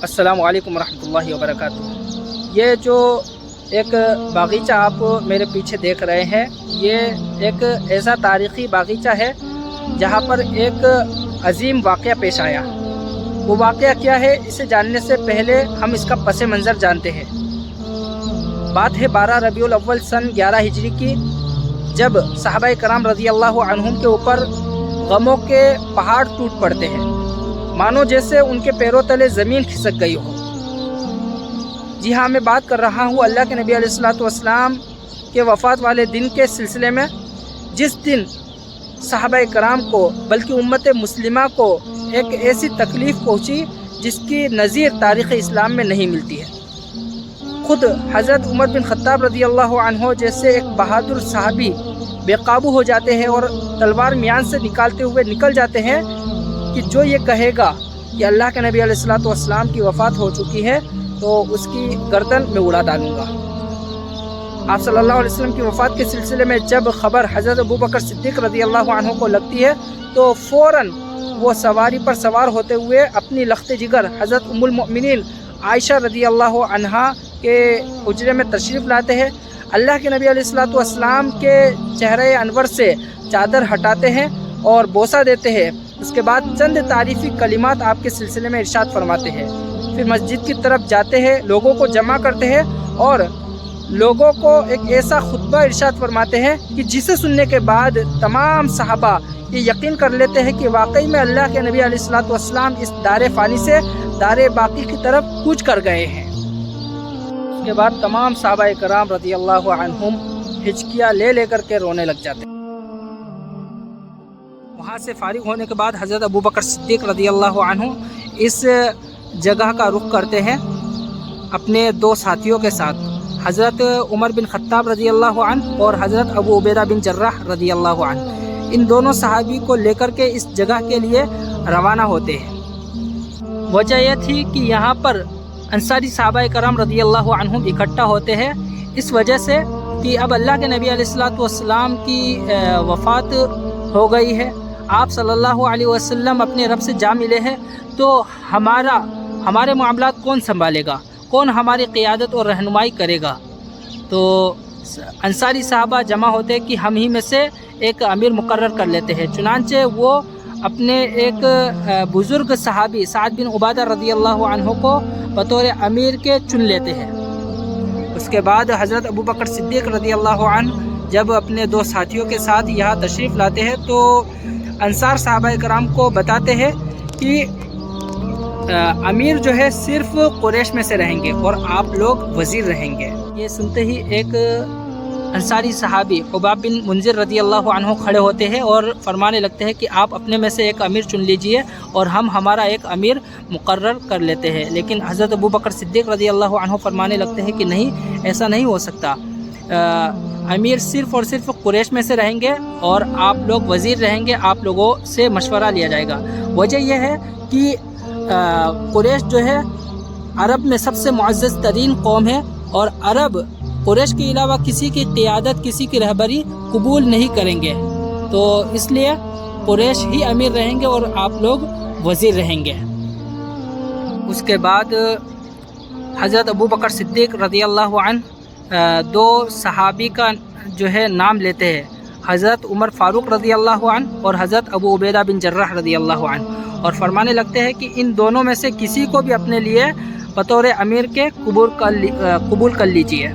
السلام علیکم ورحمۃ اللہ وبرکاتہ۔ یہ جو ایک باغیچہ آپ میرے پیچھے دیکھ رہے ہیں، یہ ایک ایسا تاریخی باغیچہ ہے جہاں پر ایک عظیم واقعہ پیش آیا۔ وہ واقعہ کیا ہے، اسے جاننے سے پہلے ہم اس کا پس منظر جانتے ہیں۔ بات ہے 12 ربیع الاول سن 11 ہجری کی، جب صحابہ کرام رضی اللہ عنہم کے اوپر غموں کے پہاڑ ٹوٹ پڑتے ہیں، مانو جیسے ان کے پیروں تلے زمین کھسک گئی ہو۔ جی ہاں، میں بات کر رہا ہوں اللہ کے نبی علیہ السلام کے وفات والے دن کے سلسلے میں، جس دن صحابہ کرام کو بلکہ امت مسلمہ کو ایک ایسی تکلیف پہنچی جس کی نظیر تاریخ اسلام میں نہیں ملتی ہے۔ خود حضرت عمر بن خطاب رضی اللہ عنہ جیسے ایک بہادر صحابی بے قابو ہو جاتے ہیں اور تلوار میان سے نکالتے ہوئے نکل جاتے ہیں کہ جو یہ کہے گا کہ اللہ کے نبی علیہ السلام کی وفات ہو چکی ہے تو اس کی گردن میں اڑا ڈالوں گا۔ آپ صلی اللہ علیہ وسلم کی وفات کے سلسلے میں جب خبر حضرت ابوبکر صدیق رضی اللہ عنہ کو لگتی ہے تو فوراً وہ سواری پر سوار ہوتے ہوئے اپنی لخت جگر حضرت ام المؤمنین عائشہ رضی اللہ عنہا کے حجرے میں تشریف لاتے ہیں۔ اللہ کے نبی علیہ السلام کے چہرے انور سے چادر ہٹاتے ہیں اور بوسہ دیتے ہیں۔ اس کے بعد چند تعریفی کلمات آپ کے سلسلے میں ارشاد فرماتے ہیں۔ پھر مسجد کی طرف جاتے ہیں، لوگوں کو جمع کرتے ہیں اور لوگوں کو ایک ایسا خطبہ ارشاد فرماتے ہیں کہ جسے سننے کے بعد تمام صحابہ یہ یقین کر لیتے ہیں کہ واقعی میں اللہ کے نبی علیہ السلام اس دار فانی سے دار باقی کی طرف کوچ کر گئے ہیں۔ اس کے بعد تمام صحابہ کرام رضی اللہ عنہم ہچکیاں لے کر کے رونے لگ جاتے ہیں۔ وہاں سے فارغ ہونے کے بعد حضرت ابوبکر صدیق رضی اللہ عنہ اس جگہ کا رخ کرتے ہیں اپنے دو ساتھیوں کے ساتھ، حضرت عمر بن خطاب رضی اللہ عنہ اور حضرت ابو عبیدہ بن جراح رضی اللہ عنہ۔ ان دونوں صحابی کو لے کر کے اس جگہ کے لیے روانہ ہوتے ہیں۔ وجہ یہ تھی کہ یہاں پر انصاری صحابہ کرام رضی اللہ عنہم اکٹھا ہوتے ہیں، اس وجہ سے کہ اب اللہ کے نبی علیہ السلام کی وفات ہو گئی ہے، آپ صلی اللہ علیہ وسلم اپنے رب سے جا ملے ہیں، تو ہمارے معاملات کون سنبھالے گا، کون ہماری قیادت اور رہنمائی کرے گا؟ تو انصاری صحابہ جمع ہوتے کہ ہم ہی میں سے ایک امیر مقرر کر لیتے ہیں۔ چنانچہ وہ اپنے ایک بزرگ صحابی سعد بن عبادہ رضی اللہ عنہ کو بطور امیر کے چن لیتے ہیں۔ اس کے بعد حضرت ابوبکر صدیق رضی اللہ عنہ جب اپنے دو ساتھیوں کے ساتھ یہاں تشریف لاتے ہیں تو انصار صحابہ کرام کو بتاتے ہیں کہ امیر جو ہے صرف قریش میں سے رہیں گے اور آپ لوگ وزیر رہیں گے۔ یہ سنتے ہی ایک انصاری صحابی حباب بن منذر رضی اللہ عنہ کھڑے ہوتے ہیں اور فرمانے لگتے ہیں کہ آپ اپنے میں سے ایک امیر چن لیجئے اور ہم ہمارا ایک امیر مقرر کر لیتے ہیں۔ لیکن حضرت ابوبکر صدیق رضی اللہ عنہ فرمانے لگتے ہیں کہ نہیں، ایسا نہیں ہو سکتا، امیر صرف اور صرف قریش میں سے رہیں گے اور آپ لوگ وزیر رہیں گے، آپ لوگوں سے مشورہ لیا جائے گا۔ وجہ یہ ہے کہ قریش جو ہے عرب میں سب سے معزز ترین قوم ہے اور عرب قریش کے علاوہ کسی کی قیادت، کسی کی رہبری قبول نہیں کریں گے، تو اس لیے قریش ہی امیر رہیں گے اور آپ لوگ وزیر رہیں گے۔ اس کے بعد حضرت ابوبکر صدیق رضی اللہ عنہ دو صحابی کا جو ہے نام لیتے ہیں، حضرت عمر فاروق رضی اللہ عنہ اور حضرت ابو عبیدہ بن جراح رضی اللہ عنہ، اور فرمانے لگتے ہیں کہ ان دونوں میں سے کسی کو بھی اپنے لیے بطور امیر کے قبول کر لیجئے۔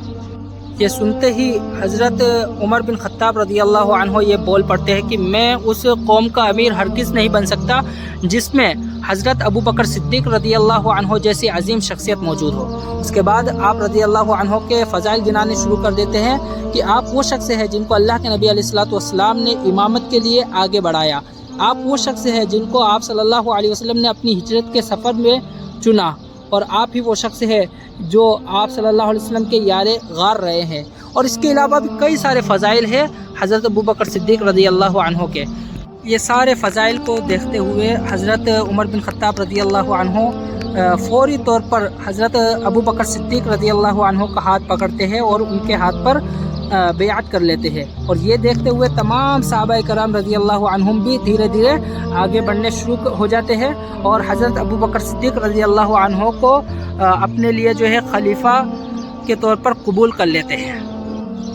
یہ سنتے ہی حضرت عمر بن خطاب رضی اللہ عنہ یہ بول پڑتے ہیں کہ میں اس قوم کا امیر ہرگز نہیں بن سکتا جس میں حضرت ابوبکر صدیق رضی اللہ عنہ جیسی عظیم شخصیت موجود ہو۔ اس کے بعد آپ رضی اللہ عنہ کے فضائل گنانے شروع کر دیتے ہیں کہ آپ وہ شخص ہیں جن کو اللہ کے نبی علیہ السلام نے امامت کے لیے آگے بڑھایا، آپ وہ شخص ہیں جن کو آپ صلی اللہ علیہ وسلم نے اپنی ہجرت کے سفر میں چنا، اور آپ ہی وہ شخص ہے جو آپ صلی اللہ علیہ وسلم کے یار غار رہے ہیں۔ اور اس کے علاوہ بھی کئی سارے فضائل ہیں حضرت ابوبکر صدیق رضی اللہ عنہ کے۔ یہ سارے فضائل کو دیکھتے ہوئے حضرت عمر بن خطاب رضی اللہ عنہ فوری طور پر حضرت ابوبکر صدیق رضی اللہ عنہ کا ہاتھ پکڑتے ہیں اور ان کے ہاتھ پر بیعت کر لیتے ہیں، اور یہ دیکھتے ہوئے تمام صحابہ کرام رضی اللہ عنہم بھی دھیرے دھیرے آگے بڑھنے شروع ہو جاتے ہیں، اور حضرت ابو بکر صدیق رضی اللہ عنہ کو اپنے لیے جو ہے خلیفہ کے طور پر قبول کر لیتے ہیں۔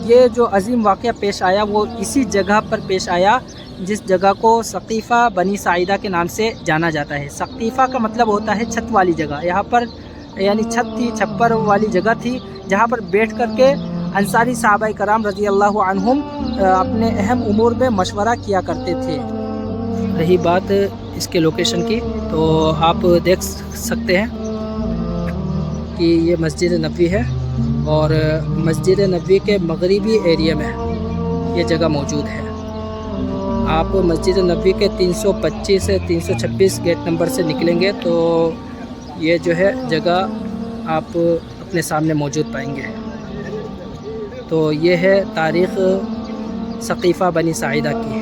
یہ جو عظیم واقعہ پیش آیا وہ اسی جگہ پر پیش آیا جس جگہ کو سقیفہ بنی ساعدہ کے نام سے جانا جاتا ہے۔ سقیفہ کا مطلب ہوتا ہے چھت والی جگہ، یہاں پر یعنی چھت تھی، چھپر والی جگہ تھی جہاں پر بیٹھ کر کے انصاری صحابہ کرام رضی اللہ عنہم اپنے اہم امور میں مشورہ کیا کرتے تھے۔ رہی بات اس کے لوکیشن کی، تو آپ دیکھ سکتے ہیں کہ یہ مسجد نبوی ہے، اور مسجد نبوی کے مغربی ایریا میں یہ جگہ موجود ہے۔ آپ مسجد نبوی کے 325 سے 326 گیٹ نمبر سے نکلیں گے تو یہ جو ہے جگہ آپ اپنے سامنے موجود پائیں گے۔ تو یہ ہے تاریخ سقیفہ بنی ساعدہ کی۔